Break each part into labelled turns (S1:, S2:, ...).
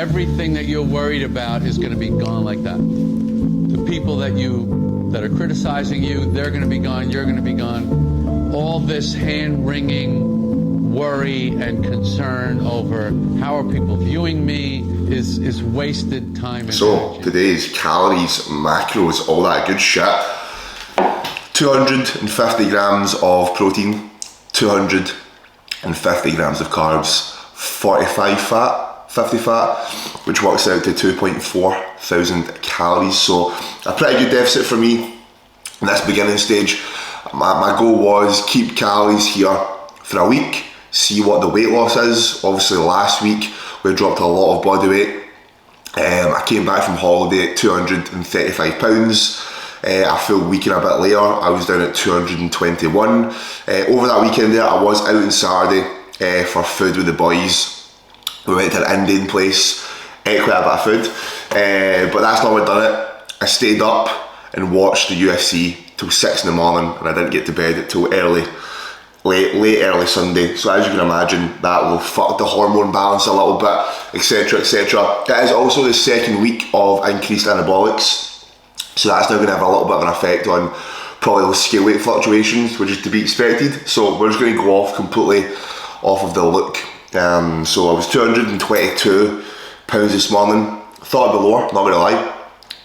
S1: everything that you're worried about is going to be gone like that. The people that are criticizing you, they're going to be gone, you're going to be gone. All this hand-wringing worry and concern over how are people viewing me is wasted time and energy.
S2: Today's calories, macros, all that good shit. 250 grams of protein, 250 grams of carbs, 45 fat, 50 fat, which works out to 2.4 thousand calories. So a pretty good deficit for me in this beginning stage. My goal was keep calories here for a week, see what the weight loss is. Obviously last week we dropped a lot of body weight. I came back from holiday at 235 pounds. A full week and a bit later, I was down at 221. Over that weekend there, I was out on Saturday for food with the boys. We went to an Indian place, ate quite a bit of food, but that's not what done it. I stayed up and watched the UFC till 6 in the morning, and I didn't get to bed until late early Sunday. So as you can imagine, that will fuck the hormone balance a little bit, etc, etc. It is also the second week of increased anabolics, so that's now going to have a little bit of an effect on probably those scale weight fluctuations, which is to be expected. So we're just going to go off completely off of the look. So I was 222 pounds this morning. Thought it'd be lower, not going to lie.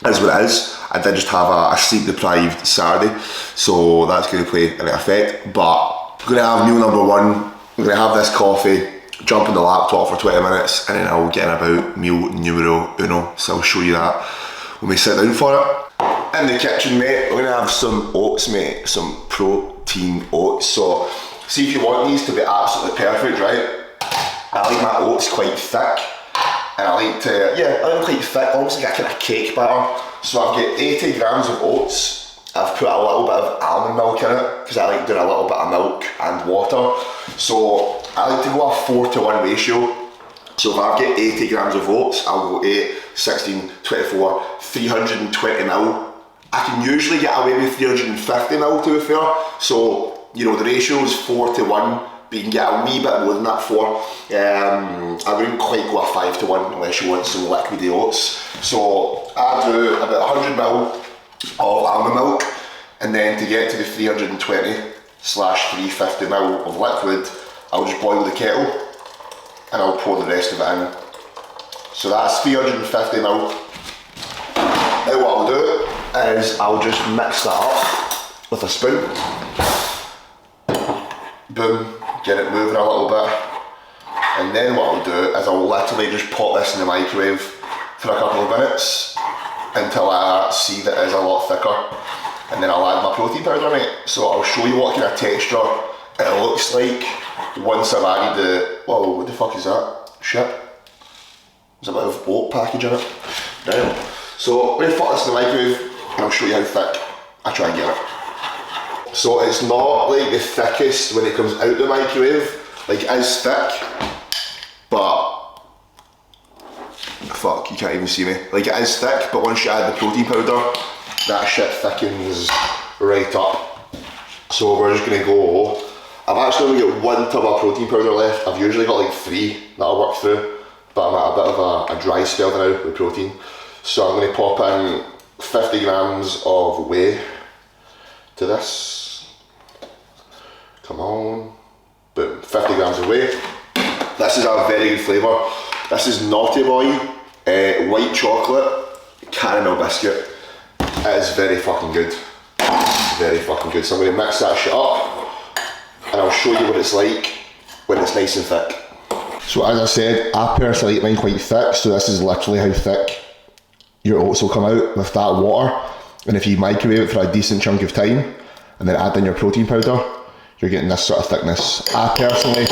S2: It is what it is. I did just have a sleep deprived Saturday, so that's going to play an effect. But I'm going to have meal number one. I'm going to have this coffee, jump on the laptop for 20 minutes, and then I'll get in about meal numero uno. So I'll show you that when we sit down for it. In the kitchen, mate, we're going to have some oats, mate, some protein oats. So see if you want these to be absolutely perfect, right? I like my oats quite thick, and I like them quite thick, almost like a kind of cake batter. So I've got 80 grams of oats. I've put a little bit of almond milk in it, because I like doing a little bit of milk and water. So I like to go a 4-to-1 ratio. So if I've got 80 grams of oats, I'll go 8, 16, 24, 320 ml. I can usually get away with 350 ml, to be fair. So, you know, the ratio is 4-to-1, but you can get a wee bit more than that for. I wouldn't quite go a 5-to-1 unless you want some liquidy oats. So I do about 100 ml of almond milk, and then to get to the 320/350 ml of liquid, I'll just boil the kettle and I'll pour the rest of it in. So that's 350 ml. Now what I'll do is I'll just mix that up with a spoon. Boom, get it moving a little bit. And then what I'll do is I'll literally just pop this in the microwave for a couple of minutes until I see that it is a lot thicker. And then I'll add my protein powder, mate. So I'll show you what kind of texture it looks like once I've added the, whoa, what the fuck is that? Shit. There's a bit of oat package in it. Right. So I'm going to put this in the microwave and I'll show you how thick I try and get it. So it's not like the thickest when it comes out the microwave, like it is thick, but fuck, you can't even see me. Like it is thick, but once you add the protein powder, that shit thickens right up. So we're just going to go, I've actually only got 1 tub of protein powder left. I've usually got like 3 that I'll work through, but I'm at a bit of a dry spell now with protein. So I'm going to pop in 50 grams of whey to this. Come on. Boom, 50 grams of whey. This is a very good flavour. This is Naughty Boy, white chocolate, caramel biscuit. It is very fucking good. Very fucking good. So I'm going to mix that shit up and I'll show you what it's like when it's nice and thick. So as I said, I personally like mine quite thick, so this is literally how thick your oats will come out with that water. And if you microwave it for a decent chunk of time and then add in your protein powder, you're getting this sort of thickness. I personally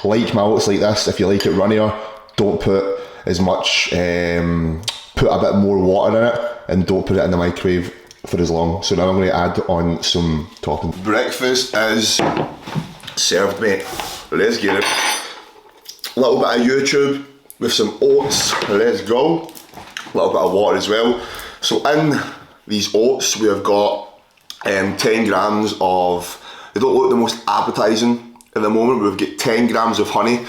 S2: like my oats like this. If you like it runnier, don't put as much, put a bit more water in it and don't put it in the microwave for as long. So now I'm going to add on some topping. Breakfast is served, mate. Let's get it. A little bit of YouTube with some oats. Let's go. A little bit of water as well. So in these oats we have got 10 grams of, they don't look the most appetising at the moment, we've got 10 grams of honey,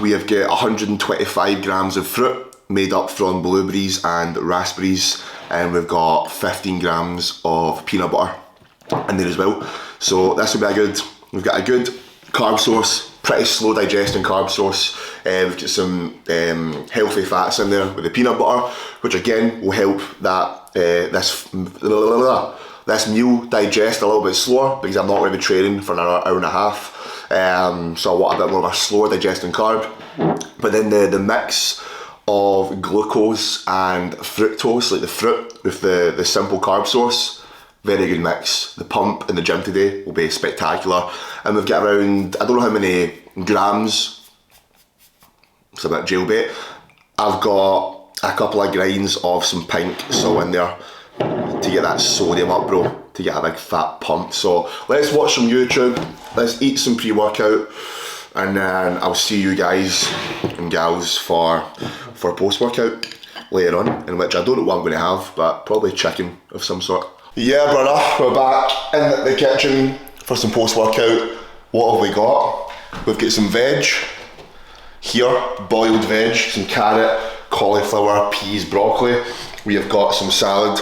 S2: We have got 125 grams of fruit made up from blueberries and raspberries, and we've got 15 grams of peanut butter in there as well. So this will be we've got a good carb source, pretty slow digesting carb source. We've got some healthy fats in there with the peanut butter, which again will help that this meal digest a little bit slower, because I'm not going to be training for an hour and a half. So I want a bit more of a slower digesting carb. But then the mix of glucose and fructose, like the fruit with the simple carb source, very good mix. The pump in the gym today will be spectacular. And we've got around, I don't know how many grams, it's a bit jailbait. I've got a couple of grinds of some pink salt in there to get that sodium up, bro, to get a big fat pump. So let's watch some YouTube, let's eat some pre-workout, and then I'll see you guys and gals for post-workout later on, in which I don't know what I'm going to have, but probably chicken of some sort. Yeah, brother, we're back in the kitchen for some post-workout. What have we got? We've got some veg here, boiled veg, some carrot, cauliflower, peas, broccoli. We have got some salad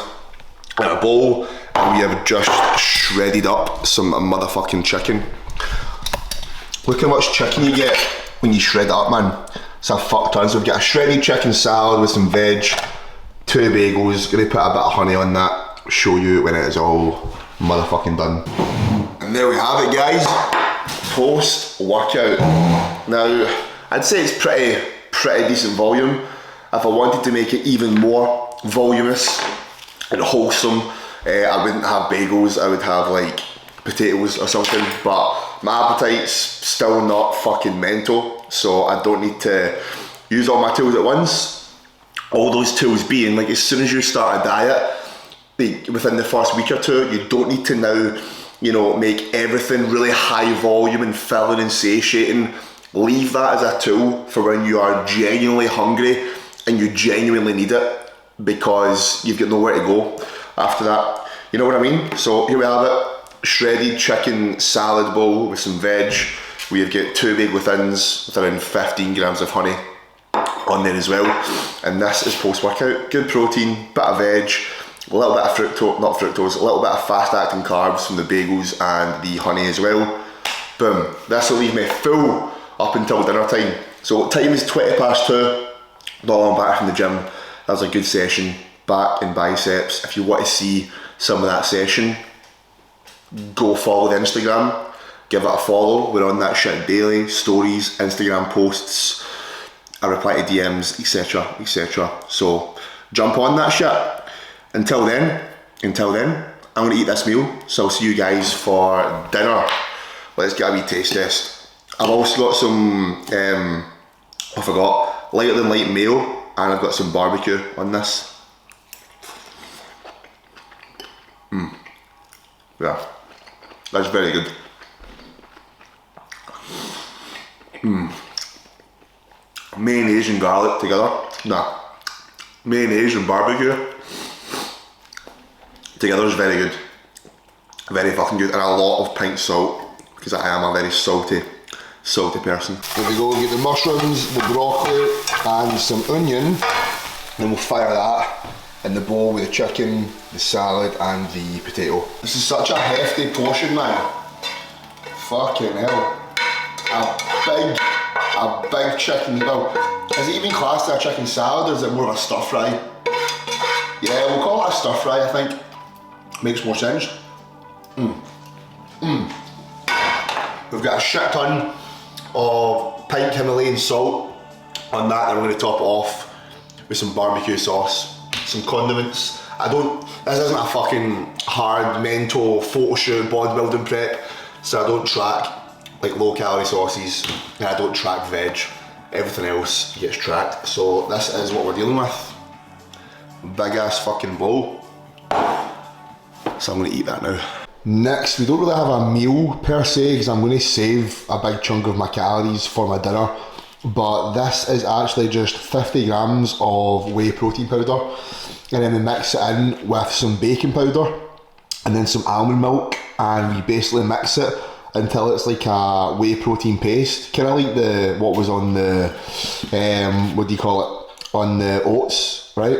S2: in a bowl, and we have just shredded up some motherfucking chicken. Look how much chicken you get when you shred it up, man. It's a fuck ton. So we've got a shredded chicken salad with some veg, 2 bagels, gonna put a bit of honey on that, show you when it is all motherfucking done. And there we have it, guys, post workout. Now I'd say it's pretty decent volume. If I wanted to make it even more voluminous and wholesome, I wouldn't have bagels, I would have like potatoes or something, but my appetite's still not fucking mental, so I don't need to use all my tools at once. All those tools being, like, as soon as you start a diet, within the first week or two, you don't need to now, you know, make everything really high volume and filling and satiating. Leave that as a tool for when you are genuinely hungry and you genuinely need it, because you've got nowhere to go after that. You know what I mean? So here we have it. Shredded chicken salad bowl with some veg. We have got 2 bagel thins with around 15 grams of honey on there as well. And this is post-workout. Good protein, bit of veg, a little bit of a little bit of fast-acting carbs from the bagels and the honey as well. Boom. This will leave me full up until dinner time. So time is 2:20. Not long back from the gym. That was a good session. Back and biceps. If you want to see some of that session, go follow the Instagram, give it a follow. We're on that shit daily. Stories, Instagram posts, I reply to DMs, etc, etc. So jump on that shit. Until then, I'm gonna eat this meal, so I'll see you guys for dinner. Let's get a wee taste test. I've also got some, I forgot, lighter than light mayo, and I've got some barbecue on this. Yeah, that's very good. Mayonnaise and garlic together. Nah, mayonnaise and barbecue together is very good. Very fucking good, and a lot of pink salt, because I am a very salty person. There we go, we get the mushrooms, the broccoli, and some onion. Then we'll fire that in the bowl with the chicken, the salad, and the potato. This is such a hefty portion, man. Fucking hell. A big chicken. Well, is it even classed as a chicken salad, or is it more of a stir fry? Yeah, we'll call it a stir fry, I think. Makes more sense. We've got a shit ton of pink Himalayan salt on that, and we're going to top it off with some barbecue sauce, some condiments. This isn't a fucking hard mental photo shoot bodybuilding prep, so I don't track like low calorie sauces, and I don't track veg. Everything else gets tracked, so this is what we're dealing with. Big ass fucking bowl. So I'm gonna eat that now. Next, we don't really have a meal per se, because I'm gonna save a big chunk of my calories for my dinner, but this is actually just 50 grams of whey protein powder, and then we mix it in with some baking powder and then some almond milk, and we basically mix it until it's like a whey protein paste, kind of like what was on the what do you call it, on the oats, right?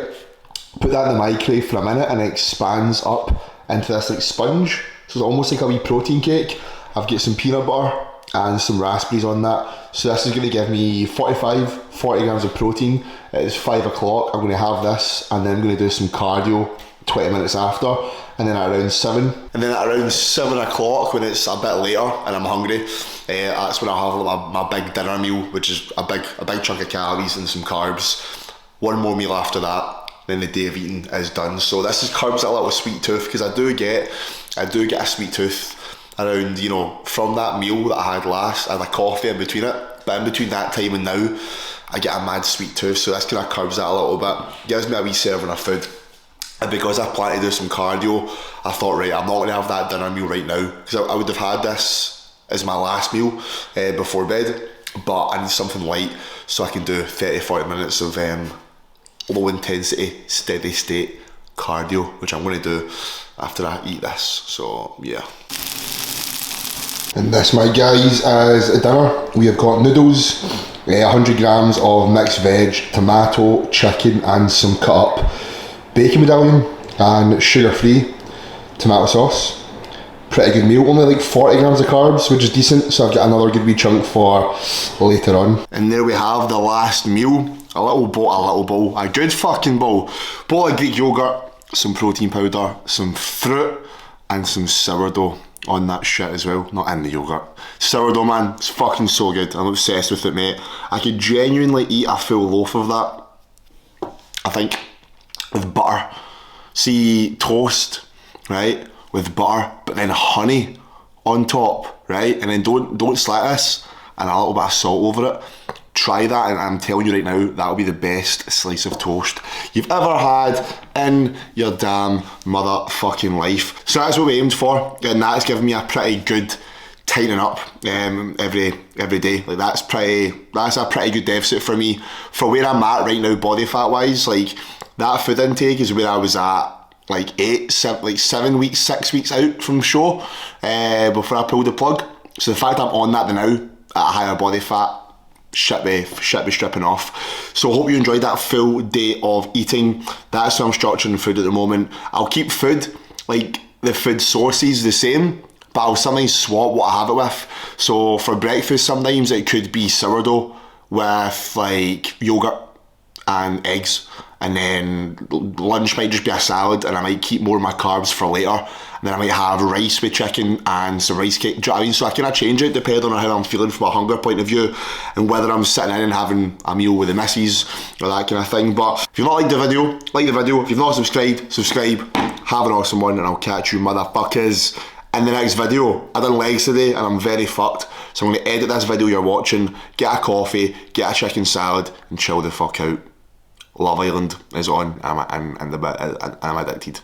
S2: Put that in the microwave for a minute and it expands up into this like sponge, so it's almost like a wee protein cake. I've got some peanut butter and some raspberries on that, so this is going to give me 40 grams of protein. It's 5 o'clock, I'm going to have this and then I'm going to do some cardio 20 minutes after, and then at around 7 o'clock, when it's a bit later and I'm hungry, that's when I'll have my big dinner meal, which is a big chunk of calories and some carbs. One more meal after that, then the day of eating is done. So this is carbs a little sweet tooth, because I do get a sweet tooth around, you know, from that meal that I had last. I had a coffee in between it, but in between that time and now, I get a mad sweet tooth. So this kind of curbs that a little bit, gives me a wee serving of food. And because I plan to do some cardio, I thought, right, I'm not going to have that dinner meal right now, because I would have had this as my last meal before bed, but I need something light so I can do 30-40 minutes of low intensity, steady state cardio, which I'm going to do after I eat this. So yeah. And this, my guys, as dinner, we have got noodles, 100 grams of mixed veg, tomato, chicken and some cut up bacon medallion, and sugar-free tomato sauce. Pretty good meal, only like 40 grams of carbs, which is decent, so I've got another good wee chunk for later on. And there we have the last meal, a little bowl, a good fucking bowl of Greek yogurt, some protein powder, some fruit and some sourdough on that shit as well, not in the yogurt. Sourdough, man, it's fucking so good, I'm obsessed with it, mate. I could genuinely eat a full loaf of that, I think, with butter. See, toast, right, with butter, but then honey on top, right, and then don't slice this, and a little bit of salt over it. Try that, and I'm telling you right now, that'll be the best slice of toast you've ever had in your damn motherfucking life. So that's what we aimed for, and that's given me a pretty good tightening up every day. Like that's a pretty good deficit for me for where I'm at right now, body fat wise. Like that food intake is where I was at like 7 weeks, 6 weeks out from show before I pulled the plug. So the fact I'm on that now at a higher body fat, shit be stripping off. So I hope you enjoyed that full day of eating. That's how I'm structuring food at the moment. I'll keep food, like the food sources, the same, but I'll sometimes swap what I have it with. So for breakfast, sometimes it could be sourdough with like yogurt and eggs, and then lunch might just be a salad, and I might keep more of my carbs for later, and then I might have rice with chicken and some rice cake. Do you know what I mean? So I kind of change it depending on how I'm feeling from a hunger point of view, and whether I'm sitting in and having a meal with the missus or that kind of thing. But if you've not liked the video, like the video. If you've not subscribed, subscribe. Have an awesome one, and I'll catch you motherfuckers in the next video. I done legs today and I'm very fucked, so I'm going to edit this video you're watching, get a coffee, get a chicken salad and chill the fuck out. Love Island is on, and I'm addicted.